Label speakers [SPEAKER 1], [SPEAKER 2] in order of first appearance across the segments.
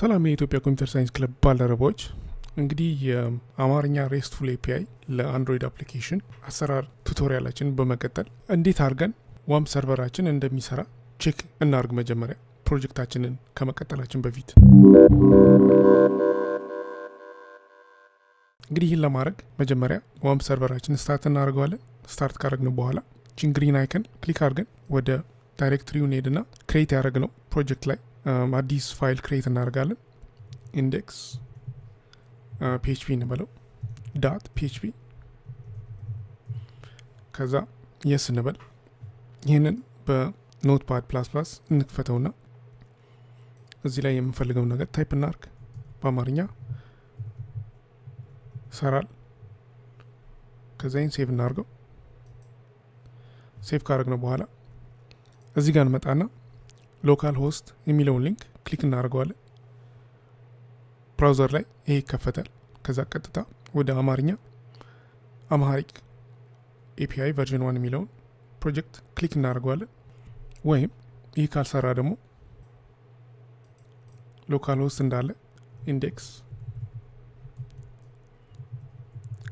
[SPEAKER 1] ሰላም የኢትዮጵያ ኮምፒውተር ሳይንስ ክለብ ባልደረቦች፣ እንግዲህ የአማርኛ ሬስትፉል ኤፒአይ ለአንድሮይድ አፕሊኬሽን አሰራር ቱቶሪያላችንን በመቀጠል እንዴት አርገን ዋምፕ ሰርቨራችን እንደሚሰራ ቼክ እናርግ። መጀመሪያ ፕሮጀክታችንን ከመቀጠላችን በፊት እንግዲህ ይህን ለማድረግ መጀመሪያ ዋምፕ ሰርቨራችን ስታርት እናደርገዋለን። ስታርት ካደረግን በኋላ ቺን ግሪን አይከን ክሊክ አድርገን ወደ ዳይሬክትሪው እንሄድና ክሬት ያደረግነው ፕሮጀክት ላይ አዲስ ፋይል ክሬት እናደርጋለን። ኢንዴክስ ፒኤችፒ እንበለው ዳት ፒኤችፒ፣ ከዛ የስ እንበል። ይህንን በኖትፓድ ፕላስ ፕላስ እንክፈተውና እዚህ ላይ የምንፈልገው ነገር ታይፕ እናርግ። በአማርኛ ሰራል። ከዛይን ሴቭ እናርገው። ሴቭ ካደረግነው በኋላ እዚህ ጋር እንመጣና ሎካል ሆስት የሚለውን ሊንክ ክሊክ እናደርገዋለን። ብራውዘር ላይ ይሄ ይከፈታል። ከዛ ቀጥታ ወደ አማርኛ አምሃሪክ ኤፒአይ ቨርዥን 1 የሚለውን ፕሮጀክት ክሊክ እናደርገዋለን። ወይም ይህ ካልሰራ ደግሞ ሎካል ሆስት እንዳለ ኢንዴክስ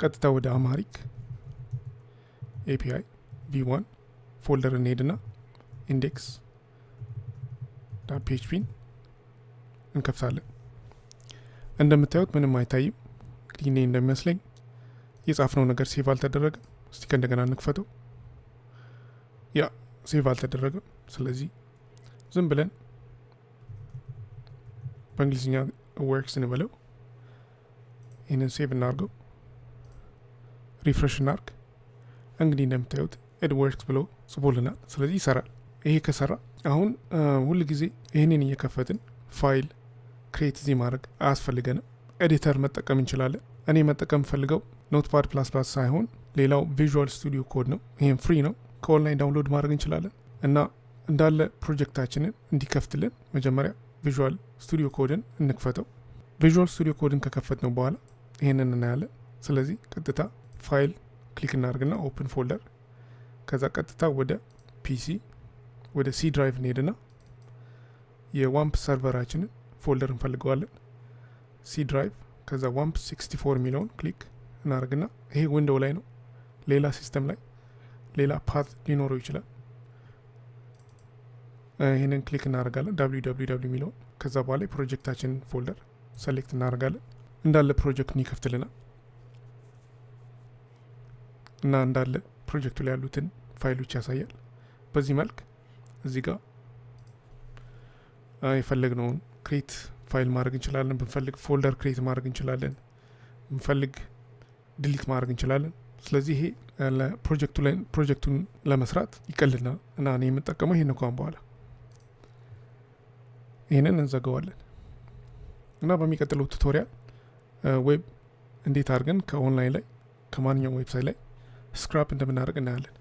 [SPEAKER 1] ቀጥታ ወደ አምሃሪክ ኤፒአይ v1 ፎልደር እንሄድና ኢንዴክስ ፒኤችፒን እንከፍታለን። እንደምታዩት ምንም አይታይም። እንግዲህ እኔ እንደሚመስለኝ የጻፍነው ነገር ሴቭ አልተደረገም። እስቲ ከእንደገና እንክፈተው። ያ ሴቭ አልተደረገም። ስለዚህ ዝም ብለን በእንግሊዝኛ ወርክስ እንበለው። ይህንን ሴቭ እናርገው፣ ሪፍሬሽ እናርግ። እንግዲህ እንደምታዩት ኢት ወርክስ ብሎ ጽፎልናል። ስለዚህ ይሰራል። ይሄ ከሰራ አሁን ሁል ጊዜ ይህንን እየከፈትን ፋይል ክሬት እዚህ ማድረግ አያስፈልገንም። ኤዲተር መጠቀም እንችላለን። እኔ መጠቀም ፈልገው ኖትፓድ ፕላስ ፕላስ ሳይሆን ሌላው ቪዥዋል ስቱዲዮ ኮድ ነው። ይህም ፍሪ ነው፣ ከኦንላይን ዳውንሎድ ማድረግ እንችላለን። እና እንዳለ ፕሮጀክታችንን እንዲከፍትልን መጀመሪያ ቪዥዋል ስቱዲዮ ኮድን እንክፈተው። ቪዥዋል ስቱዲዮ ኮድን ከከፈት ነው በኋላ ይህንን እናያለን። ስለዚህ ቀጥታ ፋይል ክሊክ እናደርግና ኦፕን ፎልደር፣ ከዛ ቀጥታ ወደ ፒሲ ወደ ሲ ድራይቭ እንሄድና የዋምፕ ሰርቨራችንን ፎልደር እንፈልገዋለን። ሲ ድራይቭ፣ ከዛ ዋምፕ 64 የሚለውን ክሊክ እናደርግና ይሄ ዊንዶው ላይ ነው። ሌላ ሲስተም ላይ ሌላ ፓት ሊኖረው ይችላል። ይህንን ክሊክ እናደርጋለን www የሚለውን። ከዛ በኋላ የፕሮጀክታችንን ፎልደር ሰሌክት እናደርጋለን። እንዳለ ፕሮጀክቱን ይከፍትልናል እና እንዳለ ፕሮጀክቱ ላይ ያሉትን ፋይሎች ያሳያል። በዚህ መልክ እዚህ ጋር የፈለግነውን ክሬት ፋይል ማድረግ እንችላለን። ብንፈልግ ፎልደር ክሬት ማድረግ እንችላለን። ብንፈልግ ዲሊት ማድረግ እንችላለን። ስለዚህ ይሄ ፕሮጀክቱን ለመስራት ይቀልልናል እና እኔ የምጠቀመው ይሄን እንኳን በኋላ ይህንን እንዘጋዋለን እና በሚቀጥለው ቱቶሪያል ዌብ እንዴት አድርገን ከኦንላይን ላይ ከማንኛውም ዌብሳይት ላይ ስክራፕ እንደምናደርግ እናያለን።